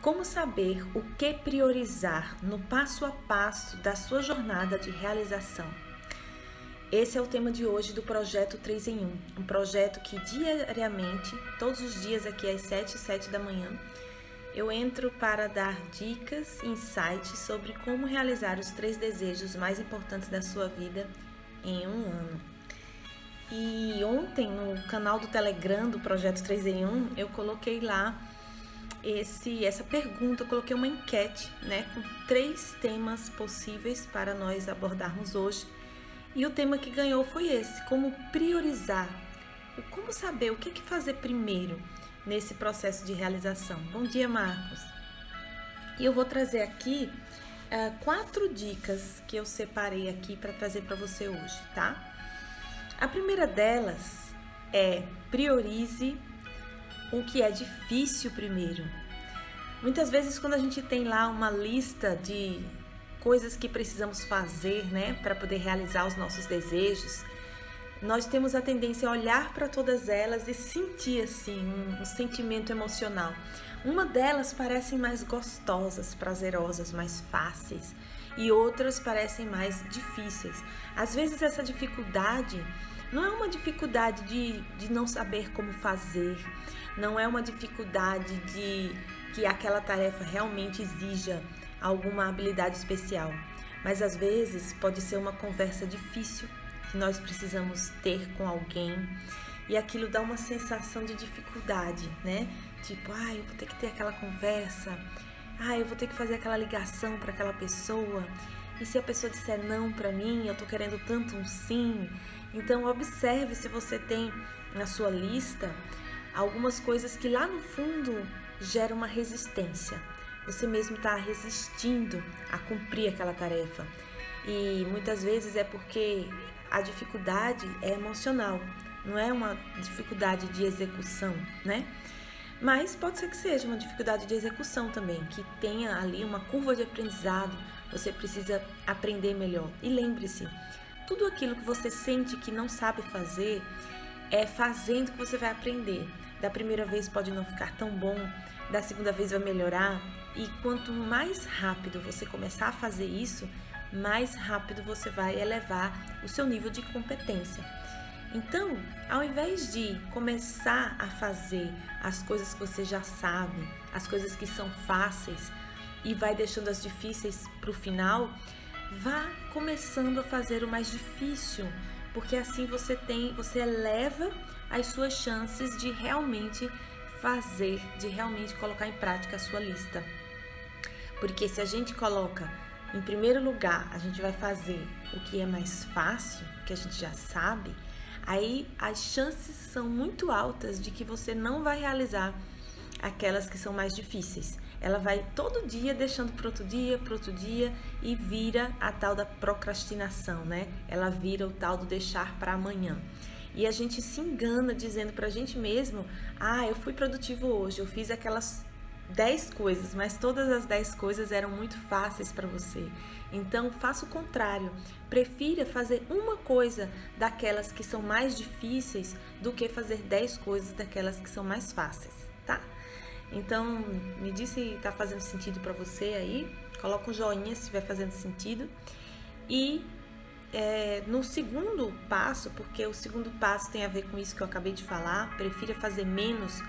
Como saber o que priorizar no passo a passo da sua jornada de realização? Esse é o tema de hoje do projeto 3 em 1, um projeto que diariamente, todos os dias aqui às 7h07 da manhã, eu entro para dar dicas, insights sobre como realizar os 3 desejos mais importantes da sua vida em um ano. E ontem no canal do Telegram do projeto 3 em 1, eu coloquei lá essa pergunta, eu coloquei uma enquete, com 3 temas possíveis para nós abordarmos hoje. E o tema que ganhou foi esse: como priorizar, como saber o que fazer primeiro nesse processo de realização. Bom dia, Marcos. E eu vou trazer aqui 4 dicas que eu separei aqui para trazer para você hoje, tá? A primeira delas é: priorize o que é difícil primeiro. Muitas vezes, quando a gente tem lá uma lista de coisas que precisamos fazer, para poder realizar os nossos desejos, nós temos a tendência a olhar para todas elas e sentir assim um sentimento emocional. Uma delas parecem mais gostosas, prazerosas, mais fáceis, e outras parecem mais difíceis. Às vezes essa dificuldade não é uma dificuldade de não saber como fazer, não é uma dificuldade de que aquela tarefa realmente exija alguma habilidade especial, mas às vezes pode ser uma conversa difícil que nós precisamos ter com alguém e aquilo dá uma sensação de dificuldade, Tipo, eu vou ter que ter aquela conversa, eu vou ter que fazer aquela ligação para aquela pessoa, e se a pessoa disser não para mim, eu tô querendo tanto um sim. Então observe se você tem na sua lista algumas coisas que lá no fundo geram uma resistência. Você mesmo está resistindo a cumprir aquela tarefa. E muitas vezes é porque a dificuldade é emocional, não é uma dificuldade de execução, Mas pode ser que seja uma dificuldade de execução também, que tenha ali uma curva de aprendizado, você precisa aprender melhor. E lembre-se, tudo aquilo que você sente que não sabe fazer, é fazendo que você vai aprender. Da primeira vez pode não ficar tão bom, da segunda vez vai melhorar, e quanto mais rápido você começar a fazer isso, mais rápido você vai elevar o seu nível de competência. Então, ao invés de começar a fazer as coisas que você já sabe, as coisas que são fáceis, e vai deixando as difíceis para o final, vá começando a fazer o mais difícil, porque assim você eleva as suas chances de realmente fazer, de realmente colocar em prática a sua lista. Porque se a gente coloca em primeiro lugar, a gente vai fazer o que é mais fácil, que a gente já sabe, aí as chances são muito altas de que você não vai realizar aquelas que são mais difíceis. Ela vai todo dia deixando para outro dia e vira a tal da procrastinação, Ela vira o tal do deixar para amanhã. E a gente se engana dizendo pra gente mesmo: eu fui produtivo hoje, eu fiz aquelas 10 coisas, mas todas as 10 coisas eram muito fáceis para você. Então faça o contrário, prefira fazer uma coisa daquelas que são mais difíceis do que fazer 10 coisas daquelas que são mais fáceis, tá? Então me diz se tá fazendo sentido para você aí, coloca um joinha se estiver fazendo sentido. E no segundo passo, porque o segundo passo tem a ver com isso que eu acabei de falar, prefira fazer menos.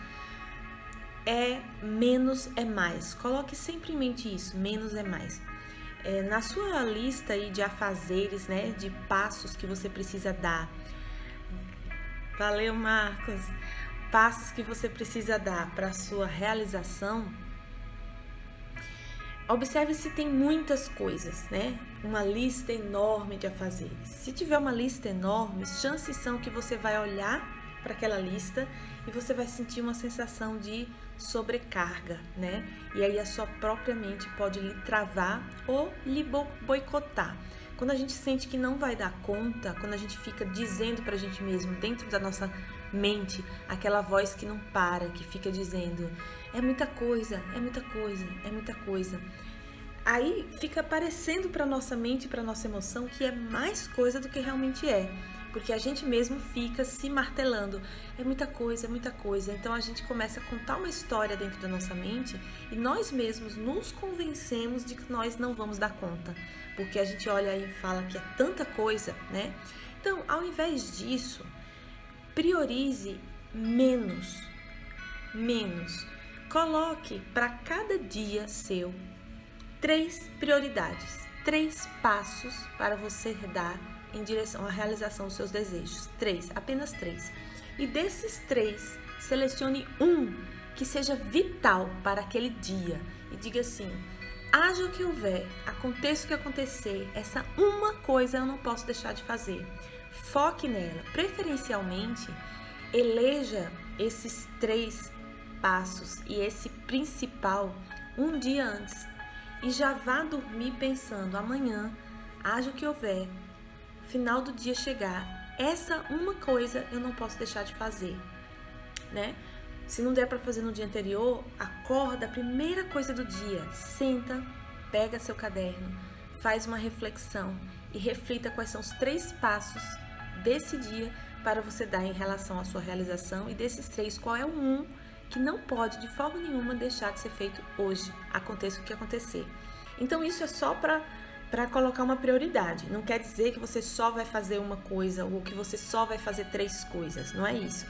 Menos é mais. Coloque sempre em mente isso, menos é mais. Na sua lista aí de afazeres, de passos que você precisa dar. Valeu, Marcos! Passos que você precisa dar para a sua realização. Observe se tem muitas coisas, Uma lista enorme de afazeres. Se tiver uma lista enorme, chances são que você vai olhar para aquela lista e você vai sentir uma sensação de sobrecarga, E aí a sua própria mente pode lhe travar ou lhe boicotar. Quando a gente sente que não vai dar conta, quando a gente fica dizendo pra gente mesmo, dentro da nossa mente, aquela voz que não para, que fica dizendo: é muita coisa, é muita coisa, é muita coisa. Aí fica parecendo pra nossa mente, pra nossa emoção, que é mais coisa do que realmente é. porque a gente mesmo fica se martelando. É muita coisa, é muita coisa. Então a gente começa a contar uma história dentro da nossa mente e nós mesmos nos convencemos de que nós não vamos dar conta, porque a gente olha e fala que é tanta coisa, né? Então, ao invés disso, priorize menos. Coloque para cada dia seu 3 prioridades, 3 passos para você dar em direção à realização dos seus desejos. 3, apenas 3. E desses 3, selecione um que seja vital para aquele dia e diga assim: haja o que houver, aconteça o que acontecer, essa uma coisa eu não posso deixar de fazer. Foque nela. Preferencialmente, eleja esses 3 passos e esse principal um dia antes. E já vá dormir pensando: amanhã, haja o que houver, final do dia chegar, essa uma coisa eu não posso deixar de fazer, né? Se não der para fazer no dia anterior, acorda, a primeira coisa do dia, senta, pega seu caderno, faz uma reflexão e reflita quais são os 3 passos desse dia para você dar em relação à sua realização, e desses 3, qual é o um que não pode de forma nenhuma deixar de ser feito hoje, aconteça o que acontecer. Então isso é só para colocar uma prioridade, não quer dizer que você só vai fazer uma coisa ou que você só vai fazer 3 coisas, não é isso.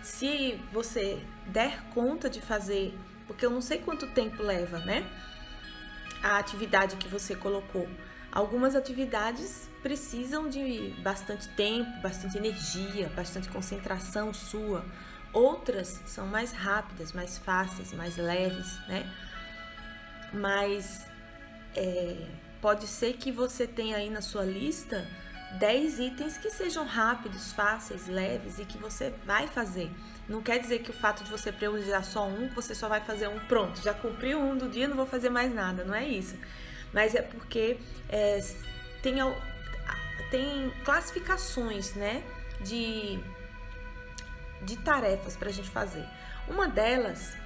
Se você der conta de fazer, porque eu não sei quanto tempo leva, né, a atividade que você colocou. Algumas atividades precisam de bastante tempo, bastante energia, bastante concentração sua. Outras são mais rápidas, mais fáceis, mais leves, né? Mas pode ser que você tenha aí na sua lista 10 itens que sejam rápidos, fáceis, leves e que você vai fazer. Não quer dizer que o fato de você priorizar só um, você só vai fazer um, pronto, já cumpriu um do dia, não vou fazer mais nada, não é isso. Mas é porque tem classificações, né, de tarefas para a gente fazer. Uma delas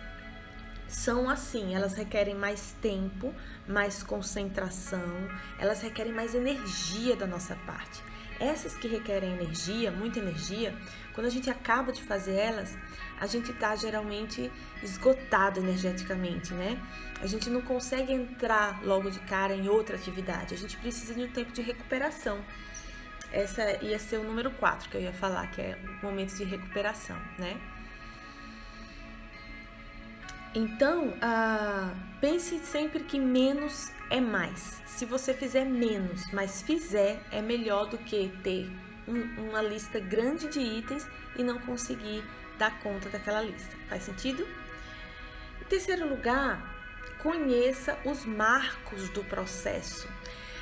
são assim, elas requerem mais tempo, mais concentração, elas requerem mais energia da nossa parte. Essas que requerem energia, muita energia, quando a gente acaba de fazer elas, a gente tá geralmente esgotado energeticamente, né? A gente não consegue entrar logo de cara em outra atividade, a gente precisa de um tempo de recuperação. Essa ia ser o número 4 que eu ia falar, que é o momento de recuperação, né? Então, pense sempre que menos é mais. Se você fizer menos, mas fizer, é melhor do que ter uma lista grande de itens e não conseguir dar conta daquela lista. Faz sentido? Em terceiro lugar, conheça os marcos do processo.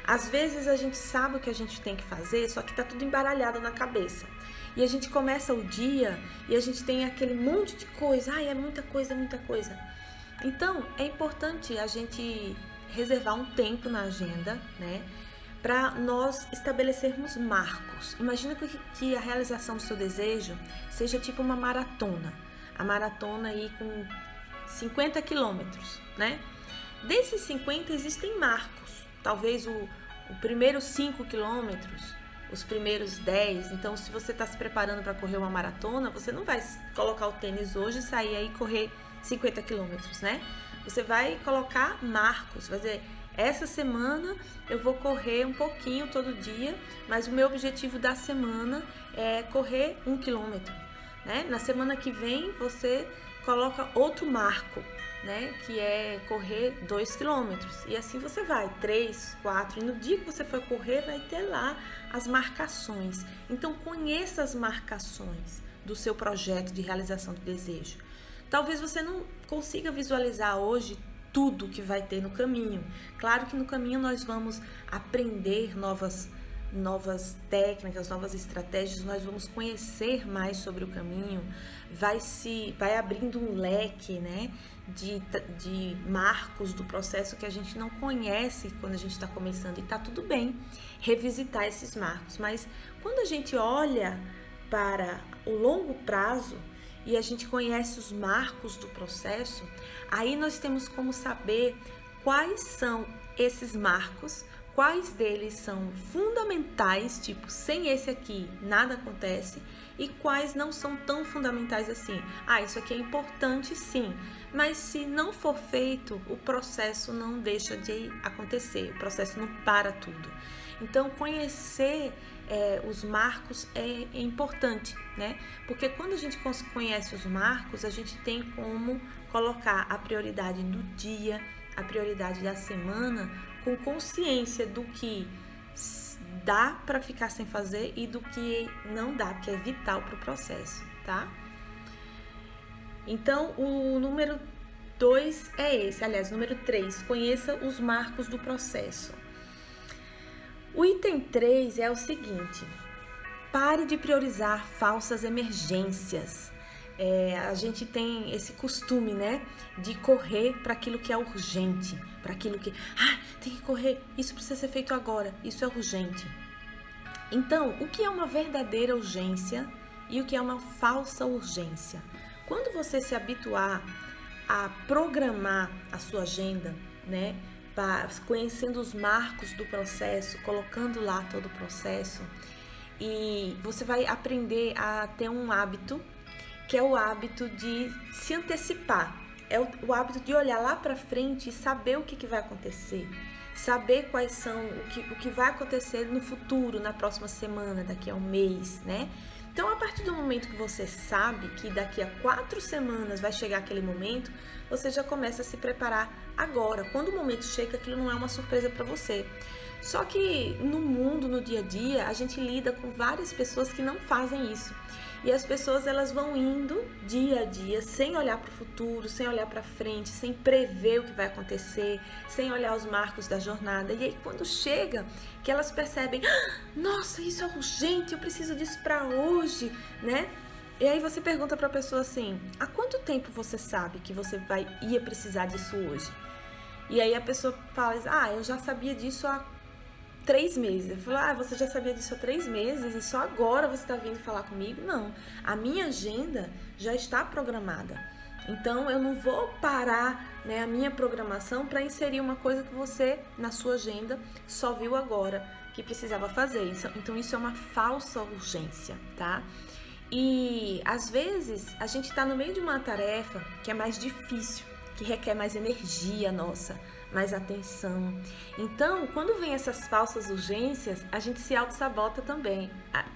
Às vezes a gente sabe o que a gente tem que fazer, só que tá tudo embaralhado na cabeça. E a gente começa o dia e a gente tem aquele monte de coisa. Ai, é muita coisa, muita coisa. Então, é importante a gente reservar um tempo na agenda, né? Para nós estabelecermos marcos. Imagina que a realização do seu desejo seja tipo uma maratona. A maratona aí com 50 quilômetros, né? Desses 50 existem marcos. Talvez o primeiro 5 quilômetros, os primeiros 10. Então, se você está se preparando para correr uma maratona, você não vai colocar o tênis hoje e sair aí e correr 50 quilômetros, né? Você vai colocar marcos, vai dizer, essa semana eu vou correr um pouquinho todo dia, mas o meu objetivo da semana é correr 1 quilômetro, né? Na semana que vem você coloca outro marco, né? Que é correr 2 quilômetros. E assim você vai, 3, 4. E no dia que você for correr, vai ter lá as marcações. Então, conheça as marcações do seu projeto de realização do desejo. Talvez você não consiga visualizar hoje tudo que vai ter no caminho. Claro que no caminho nós vamos aprender novas técnicas, novas estratégias, nós vamos conhecer mais sobre o caminho, vai abrindo um leque, né, de marcos do processo que a gente não conhece quando a gente está começando, e tá tudo bem revisitar esses marcos, mas quando a gente olha para o longo prazo e a gente conhece os marcos do processo, aí nós temos como saber quais são esses marcos, quais deles são fundamentais, tipo, sem esse aqui nada acontece, e quais não são tão fundamentais assim. Ah, isso aqui é importante sim, mas se não for feito, o processo não deixa de acontecer, o processo não para tudo. Então, conhecer os marcos é importante, né? Porque quando a gente conhece os marcos, a gente tem como colocar a prioridade do dia, a prioridade da semana, com consciência do que dá para ficar sem fazer e do que não dá, que é vital para o processo, tá? Então, o número 2 é esse, aliás, número 3, conheça os marcos do processo. O item 3 é o seguinte: pare de priorizar falsas emergências. A gente tem esse costume, né, de correr para aquilo que é urgente, para aquilo que, tem que correr, isso precisa ser feito agora, isso é urgente. Então, o que é uma verdadeira urgência e o que é uma falsa urgência? Quando você se habituar a programar a sua agenda, né, conhecendo os marcos do processo, colocando lá todo o processo, e você vai aprender a ter um hábito, que é o hábito de se antecipar, é o hábito de olhar lá para frente e saber o que vai acontecer, saber quais são, o que vai acontecer no futuro, na próxima semana, daqui a um mês, né? Então, a partir do momento que você sabe que daqui a 4 semanas vai chegar aquele momento, você já começa a se preparar agora. Quando o momento chega, aquilo não é uma surpresa para você. Só que no mundo, no dia a dia, a gente lida com várias pessoas que não fazem isso. E as pessoas, elas vão indo dia a dia, sem olhar para o futuro, sem olhar para frente, sem prever o que vai acontecer, sem olhar os marcos da jornada. E aí, quando chega, que elas percebem, nossa, isso é urgente, eu preciso disso para hoje, né? E aí você pergunta para a pessoa assim, há quanto tempo você sabe que você ia precisar disso hoje? E aí a pessoa fala, eu já sabia disso há 3 meses. Eu falo, você já sabia disso há 3 meses e só agora você está vindo falar comigo? Não, a minha agenda já está programada. Então, eu não vou parar, né, a minha programação para inserir uma coisa que você, na sua agenda, só viu agora que precisava fazer. Então, isso é uma falsa urgência, tá? E, às vezes, a gente está no meio de uma tarefa que é mais difícil, que requer mais energia nossa, mais atenção. Então, quando vem essas falsas urgências, a gente se auto-sabota também.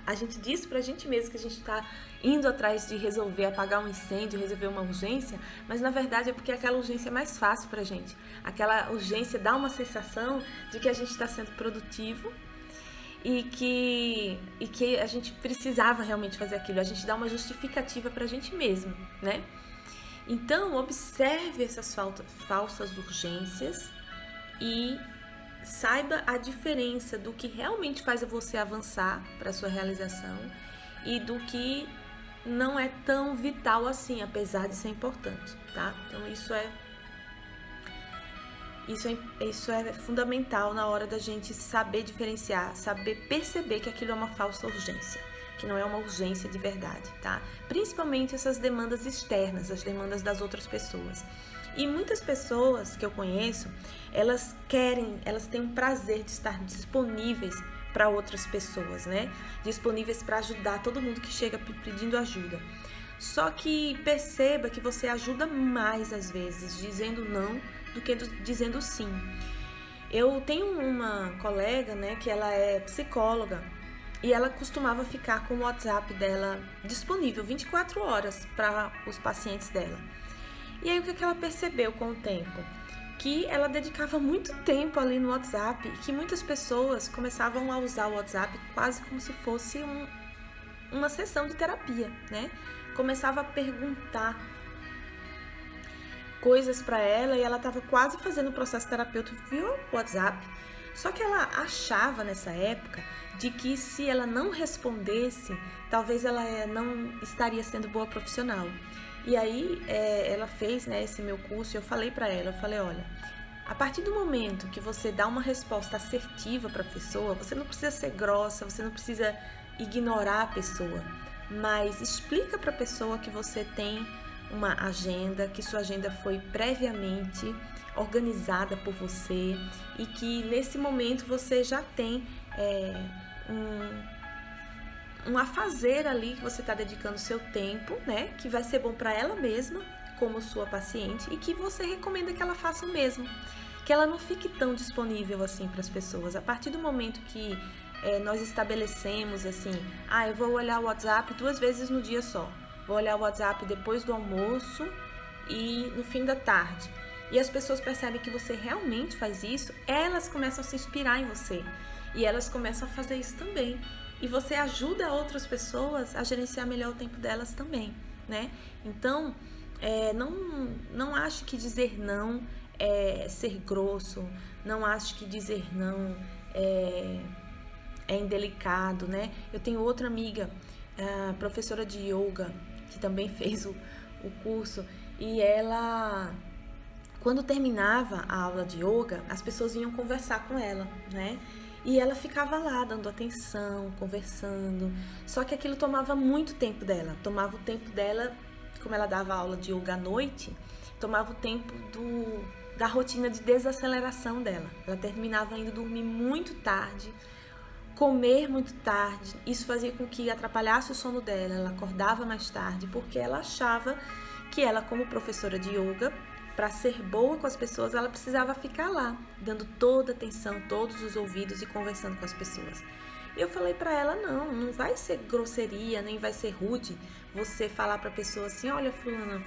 A gente diz pra gente mesmo que a gente tá indo atrás de resolver, apagar um incêndio, resolver uma urgência, mas na verdade é porque aquela urgência é mais fácil pra gente. Aquela urgência dá uma sensação de que a gente está sendo produtivo e que a gente precisava realmente fazer aquilo. A gente dá uma justificativa pra gente mesmo, né? Então, observe essas falsas urgências e saiba a diferença do que realmente faz você avançar para a sua realização e do que não é tão vital assim, apesar de ser importante, tá? Então, isso é fundamental na hora da gente saber diferenciar, saber perceber que aquilo é uma falsa urgência, que não é uma urgência de verdade, tá? Principalmente essas demandas externas, as demandas das outras pessoas. E muitas pessoas que eu conheço, elas têm um prazer de estar disponíveis para outras pessoas, né? Disponíveis para ajudar todo mundo que chega pedindo ajuda. Só que perceba que você ajuda mais às vezes dizendo não do que dizendo sim. Eu tenho uma colega, né, que ela é psicóloga, e ela costumava ficar com o WhatsApp dela disponível 24 horas para os pacientes dela. E aí o que ela percebeu com o tempo? Que ela dedicava muito tempo ali no WhatsApp e que muitas pessoas começavam a usar o WhatsApp quase como se fosse uma sessão de terapia, né? Começava a perguntar coisas para ela e ela estava quase fazendo o processo terapêutico via WhatsApp. Só que ela achava nessa época de que se ela não respondesse, talvez ela não estaria sendo boa profissional. E aí ela fez, né, esse meu curso e eu falei para ela, olha, a partir do momento que você dá uma resposta assertiva para a pessoa, você não precisa ser grossa, você não precisa ignorar a pessoa, mas explica para a pessoa que você tem uma agenda, que sua agenda foi previamente organizada por você e que nesse momento você já tem um afazer ali que você está dedicando seu tempo, né? Que vai ser bom para ela mesma, como sua paciente, e que você recomenda que ela faça o mesmo. Que ela não fique tão disponível assim para as pessoas. A partir do momento que nós estabelecemos assim, eu vou olhar o WhatsApp 2 vezes no dia só. Vou olhar o WhatsApp depois do almoço e no fim da tarde. E as pessoas percebem que você realmente faz isso, elas começam a se inspirar em você. E elas começam a fazer isso também. E você ajuda outras pessoas a gerenciar melhor o tempo delas também, né? Então, não acho que dizer não é ser grosso, não acho que dizer não é indelicado, né? Eu tenho outra amiga, professora de yoga, que também fez o curso, e ela, quando terminava a aula de yoga, as pessoas vinham conversar com ela, né? E ela ficava lá dando atenção, conversando, só que aquilo tomava muito tempo dela, tomava o tempo dela, como ela dava aula de yoga à noite, tomava o tempo da rotina de desaceleração dela. Ela terminava indo dormir muito tarde, comer muito tarde, isso fazia com que atrapalhasse o sono dela, ela acordava mais tarde, porque ela achava que ela, como professora de yoga, para ser boa com as pessoas, ela precisava ficar lá, dando toda a atenção, todos os ouvidos e conversando com as pessoas. E eu falei para ela, não vai ser grosseria, nem vai ser rude você falar para a pessoa assim, olha, fulana,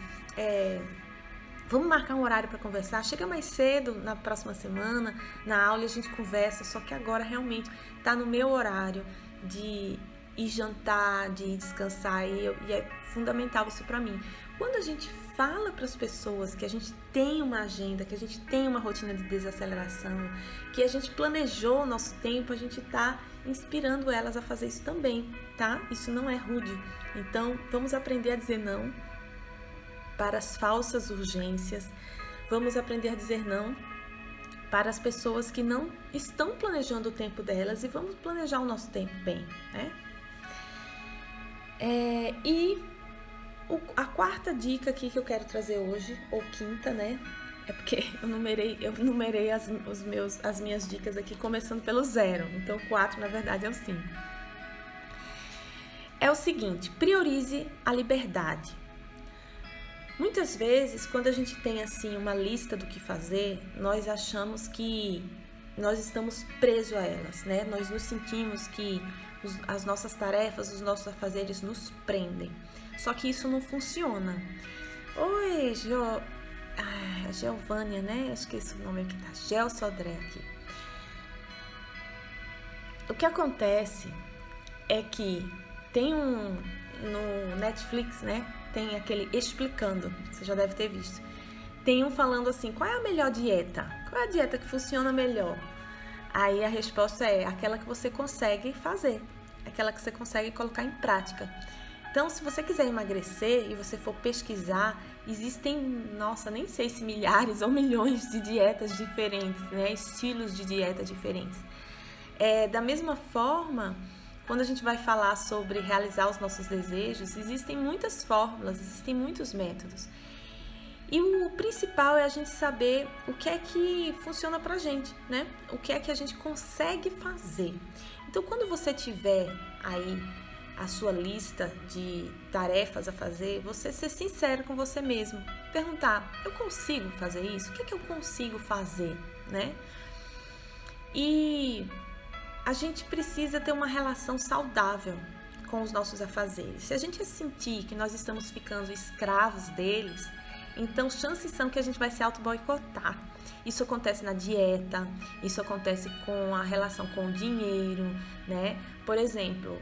vamos marcar um horário para conversar, chega mais cedo na próxima semana, na aula, e a gente conversa, só que agora realmente está no meu horário de ir jantar, de ir descansar, e é fundamental isso para mim. Quando a gente fala para as pessoas que a gente tem uma agenda, que a gente tem uma rotina de desaceleração, que a gente planejou o nosso tempo, a gente está inspirando elas a fazer isso também, tá? Isso não é rude. Então, vamos aprender a dizer não para as falsas urgências, vamos aprender a dizer não para as pessoas que não estão planejando o tempo delas, e vamos planejar o nosso tempo bem, né? A quarta dica aqui que eu quero trazer hoje, ou quinta, né? É porque eu numerei as minhas dicas aqui começando pelo 0. Então, 4, na verdade, é o 5. É o seguinte, priorize a liberdade. Muitas vezes, quando a gente tem assim uma lista do que fazer, nós achamos que nós estamos presos a elas, né? Nós nos sentimos que as nossas tarefas, os nossos afazeres nos prendem. Só que isso não funciona. Oi, Geovânia, né? Acho que esse nome aqui tá. Gel Sodré aqui. O que acontece é que tem no Netflix, né? Tem aquele Explicando, você já deve ter visto. Tem um falando assim, qual é a melhor dieta? Qual é a dieta que funciona melhor? Aí a resposta é aquela que você consegue fazer, aquela que você consegue colocar em prática. Então, se você quiser emagrecer e você for pesquisar, existem, nem sei se milhares ou milhões de dietas diferentes, né? Estilos de dieta diferentes. Da mesma forma, quando a gente vai falar sobre realizar os nossos desejos, existem muitas fórmulas, existem muitos métodos. E o principal é a gente saber o que é que funciona pra gente, né? O que é que a gente consegue fazer. Então, quando você tiver aí a sua lista de tarefas a fazer, você ser sincero com você mesmo. Perguntar, eu consigo fazer isso? O que é que eu consigo fazer, né? E a gente precisa ter uma relação saudável com os nossos afazeres. Se a gente sentir que nós estamos ficando escravos deles, então chances são que a gente vai se auto-boicotar. Isso acontece na dieta, isso acontece com a relação com o dinheiro, né? Por exemplo,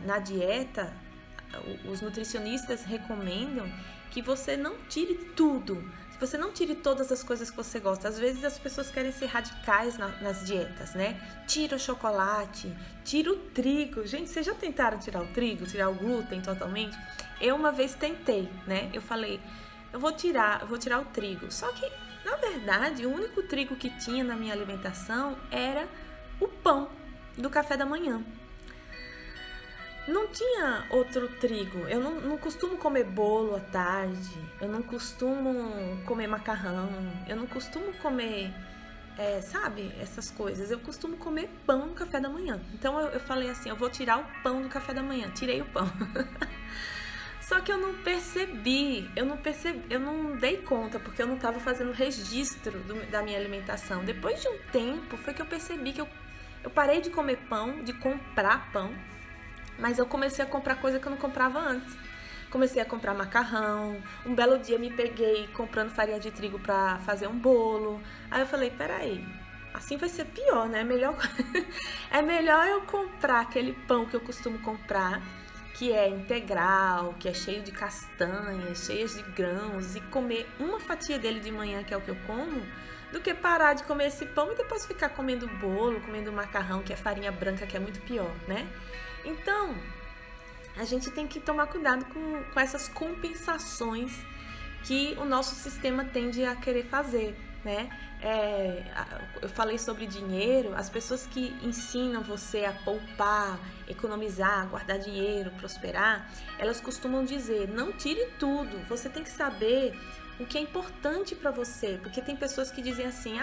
na dieta, os nutricionistas recomendam que você não tire tudo, que você não tire todas as coisas que você gosta. Às vezes as pessoas querem ser radicais nas dietas, né? Tira o chocolate, tira o trigo. Gente, vocês já tentaram tirar o trigo, tirar o glúten totalmente? Eu uma vez tentei, né? Eu falei, eu vou tirar o trigo. Só que, na verdade, o único trigo que tinha na minha alimentação era o pão do café da manhã. não tinha outro trigo. Eu não costumo comer bolo à tarde, eu não costumo comer macarrão, eu não costumo comer, sabe, essas coisas. Eu costumo comer pão no café da manhã. Então eu falei assim, eu vou tirar o pão do café da manhã. Tirei o pão. Só que eu não percebi, eu não dei conta, porque eu não estava fazendo registro da minha alimentação. Depois de um tempo, foi que eu percebi que eu parei de comer pão, de comprar pão, mas eu comecei a comprar coisa que eu não comprava antes. Comecei a comprar macarrão, um belo dia me peguei comprando farinha de trigo para fazer um bolo. Aí eu falei, peraí, assim vai ser pior, né? É melhor eu comprar aquele pão que eu costumo comprar, que é integral, que é cheio de castanhas, cheias de grãos, e comer uma fatia dele de manhã, que é o que eu como, do que parar de comer esse pão e depois ficar comendo bolo, comendo macarrão, que é farinha branca, que é muito pior, né? Então, a gente tem que tomar cuidado com essas compensações que o nosso sistema tende a querer fazer, né? Eu falei sobre dinheiro, as pessoas que ensinam você a poupar, economizar, guardar dinheiro, prosperar, elas costumam dizer, não tire tudo, você tem que saber o que é importante para você, porque tem pessoas que dizem assim,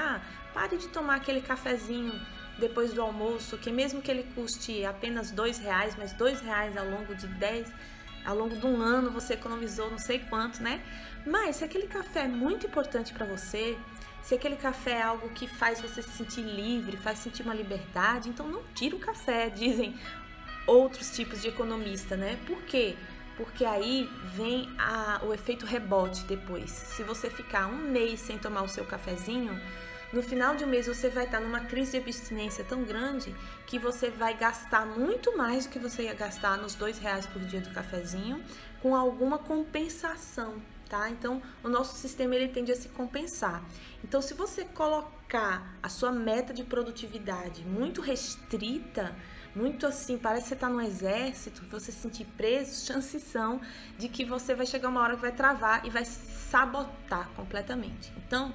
pare de tomar aquele cafezinho depois do almoço, que mesmo que ele custe apenas R$2, mas R$2 ao longo de um ano você economizou não sei quanto, né? Mas se aquele café é muito importante para você, se aquele café é algo que faz você se sentir livre, faz sentir uma liberdade, então não tira o café, dizem outros tipos de economista, né? Por quê? Porque aí vem o efeito rebote depois. Se você ficar um mês sem tomar o seu cafezinho, no final de um mês você vai estar numa crise de abstinência tão grande que você vai gastar muito mais do que você ia gastar nos R$2 por dia do cafezinho, com alguma compensação, tá? Então, o nosso sistema ele tende a se compensar. Então, se você colocar a sua meta de produtividade muito restrita, muito assim, parece que você está no exército, você se sentir preso, chances são de que você vai chegar uma hora que vai travar e vai sabotar completamente. Então,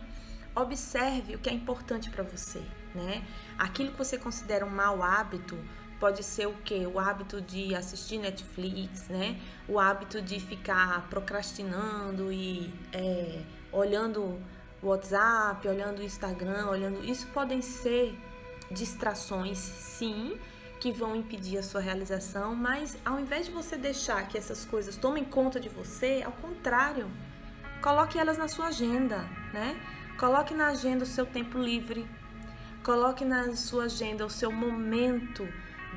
observe o que é importante para você, né? Aquilo que você considera um mau hábito pode ser o quê? O hábito de assistir Netflix, né? O hábito de ficar procrastinando e olhando o WhatsApp, olhando o Instagram, Isso podem ser distrações, sim, que vão impedir a sua realização, mas ao invés de você deixar que essas coisas tomem conta de você, ao contrário, coloque elas na sua agenda, né? Coloque na agenda o seu tempo livre, coloque na sua agenda o seu momento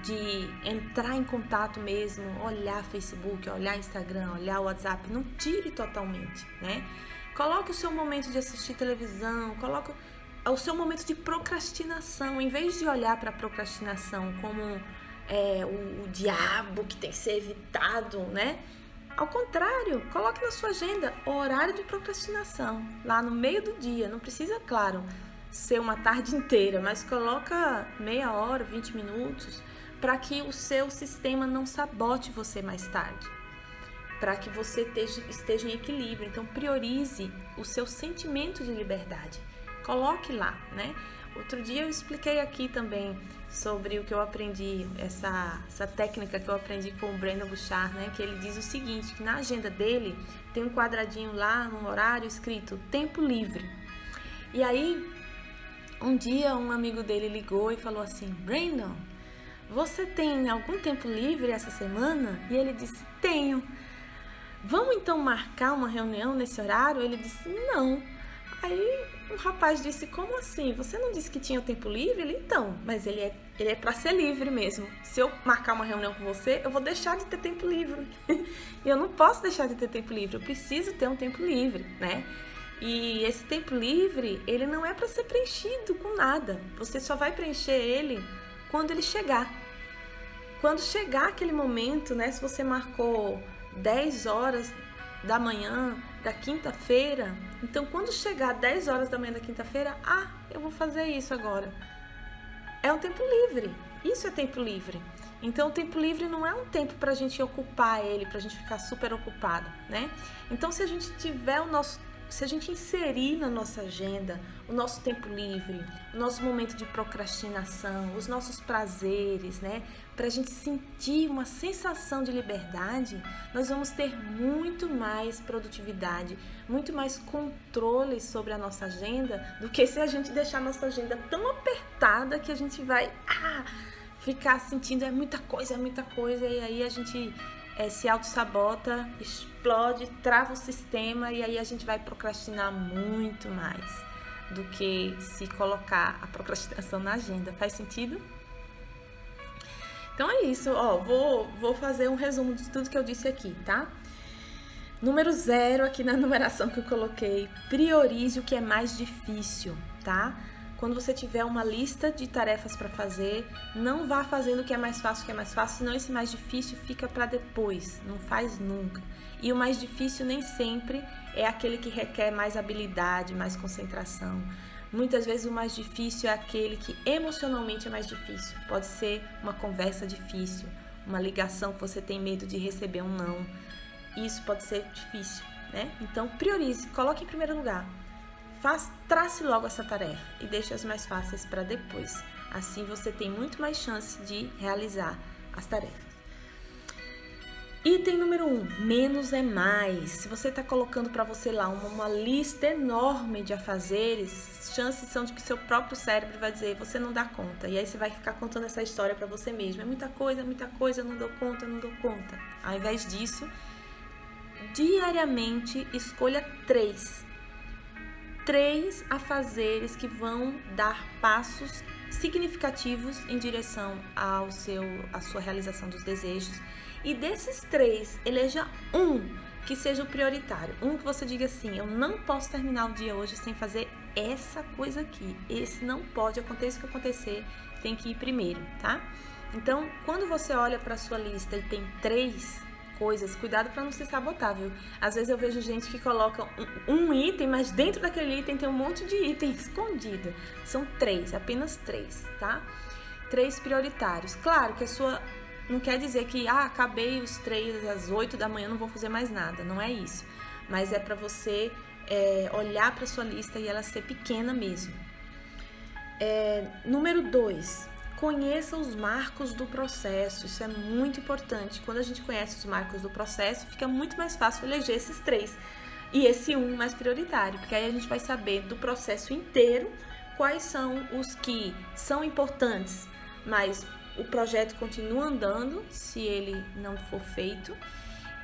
de entrar em contato mesmo, olhar Facebook, olhar Instagram, olhar WhatsApp, não tire totalmente, né? Coloque o seu momento de assistir televisão, coloque o seu momento de procrastinação, em vez de olhar para a procrastinação como o diabo que tem que ser evitado, né? Ao contrário, coloque na sua agenda o horário de procrastinação, lá no meio do dia. Não precisa, claro, ser uma tarde inteira, mas coloca meia hora, 20 minutos, para que o seu sistema não sabote você mais tarde, para que você esteja em equilíbrio. Então, priorize o seu sentimento de liberdade. Coloque lá, né? Outro dia eu expliquei aqui também sobre o que eu aprendi, essa técnica que eu aprendi com o Brendon Burchard, né? Que ele diz o seguinte, que na agenda dele tem um quadradinho lá, no horário, escrito tempo livre. E aí, um dia um amigo dele ligou e falou assim, Brendon, você tem algum tempo livre essa semana? E ele disse, tenho. Vamos então marcar uma reunião nesse horário? Ele disse, não. Aí o rapaz disse, como assim? Você não disse que tinha tempo livre? Ele, então, mas ele é para ser livre mesmo. Se eu marcar uma reunião com você, eu vou deixar de ter tempo livre. E eu não posso deixar de ter tempo livre, eu preciso ter um tempo livre, né? E esse tempo livre, ele não é para ser preenchido com nada. Você só vai preencher ele quando ele chegar. Quando chegar aquele momento, né? Se você marcou 10 horas da manhã da quinta-feira, então quando chegar 10 horas da manhã da quinta-feira, eu vou fazer isso agora. É um tempo livre, isso é tempo livre. Então o tempo livre não é um tempo pra gente ocupar ele, pra gente ficar super ocupado, né? Então se a gente tiver o nosso se a gente inserir na nossa agenda o nosso tempo livre, o nosso momento de procrastinação, os nossos prazeres, né? Para a gente sentir uma sensação de liberdade, nós vamos ter muito mais produtividade, muito mais controle sobre a nossa agenda do que se a gente deixar a nossa agenda tão apertada que a gente vai ficar sentindo é muita coisa, e aí a gente se auto-sabota, explode, trava o sistema e aí a gente vai procrastinar muito mais do que se colocar a procrastinação na agenda. Faz sentido? Então é isso, ó, vou fazer um resumo de tudo que eu disse aqui, tá? Número 0 aqui na numeração que eu coloquei, priorize o que é mais difícil, tá? Quando você tiver uma lista de tarefas para fazer, não vá fazendo o que é mais fácil, senão esse mais difícil fica para depois, não faz nunca. E o mais difícil nem sempre é aquele que requer mais habilidade, mais concentração. Muitas vezes o mais difícil é aquele que emocionalmente é mais difícil. Pode ser uma conversa difícil, uma ligação que você tem medo de receber um não. Isso pode ser difícil, né? Então priorize, coloque em primeiro lugar. Trace logo essa tarefa e deixe as mais fáceis para depois. Assim você tem muito mais chance de realizar as tarefas. Item número 1, menos é mais. Se você está colocando para você lá uma lista enorme de afazeres, chances são de que seu próprio cérebro vai dizer, você não dá conta. E aí você vai ficar contando essa história para você mesmo. É muita coisa, não dou conta. Ao invés disso, diariamente escolha 3 afazeres que vão dar passos significativos em direção à sua realização dos desejos. E desses 3, eleja um que seja o prioritário. Um que você diga assim, eu não posso terminar o dia hoje sem fazer essa coisa aqui. Esse não pode, aconteça o que acontecer, tem que ir primeiro, tá? Então, quando você olha para a sua lista e tem 3 coisas, cuidado para não se sabotar, viu? Às vezes eu vejo gente que coloca um item, mas dentro daquele item tem um monte de item escondido. São 3, apenas 3, tá? 3 prioritários. Claro que a sua... Não quer dizer que, acabei os 3 às 8 da manhã, não vou fazer mais nada. Não é isso. Mas é para você olhar para sua lista e ela ser pequena mesmo. Número 2. Conheça os marcos do processo, isso é muito importante. Quando a gente conhece os marcos do processo, fica muito mais fácil eleger esses 3 e esse um mais prioritário, porque aí a gente vai saber do processo inteiro quais são os que são importantes, mas o projeto continua andando se ele não for feito,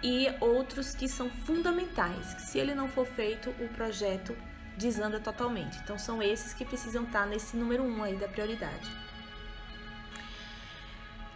e outros que são fundamentais, que se ele não for feito, o projeto desanda totalmente. Então são esses que precisam estar nesse número 1 aí da prioridade.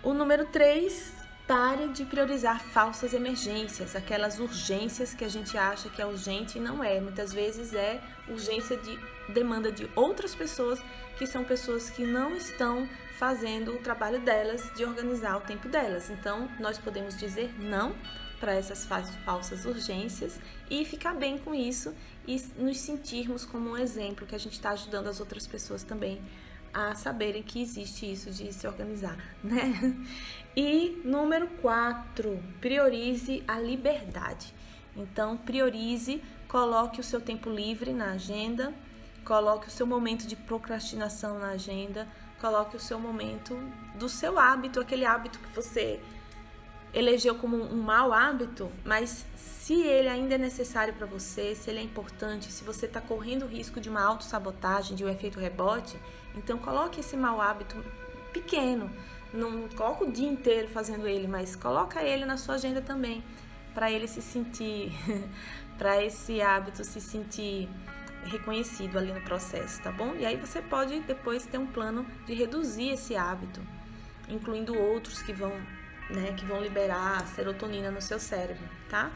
O número 3, pare de priorizar falsas emergências, aquelas urgências que a gente acha que é urgente e não é. Muitas vezes é urgência de demanda de outras pessoas, que são pessoas que não estão fazendo o trabalho delas, de organizar o tempo delas. Então, nós podemos dizer não para essas falsas urgências e ficar bem com isso e nos sentirmos como um exemplo que a gente está ajudando as outras pessoas também a saberem que existe isso de se organizar, né? E número 4, priorize a liberdade. Então, priorize, coloque o seu tempo livre na agenda, coloque o seu momento de procrastinação na agenda, coloque o seu momento do seu hábito, aquele hábito que você elegeu como um mau hábito, mas se ele ainda é necessário para você, se ele é importante, se você está correndo o risco de uma autossabotagem, de um efeito rebote, então coloque esse mau hábito pequeno, não coloca o dia inteiro fazendo ele, mas coloca ele na sua agenda também, para ele se sentir, para esse hábito se sentir reconhecido ali no processo, tá bom? E aí você pode depois ter um plano de reduzir esse hábito, incluindo outros que vão liberar serotonina no seu cérebro, tá?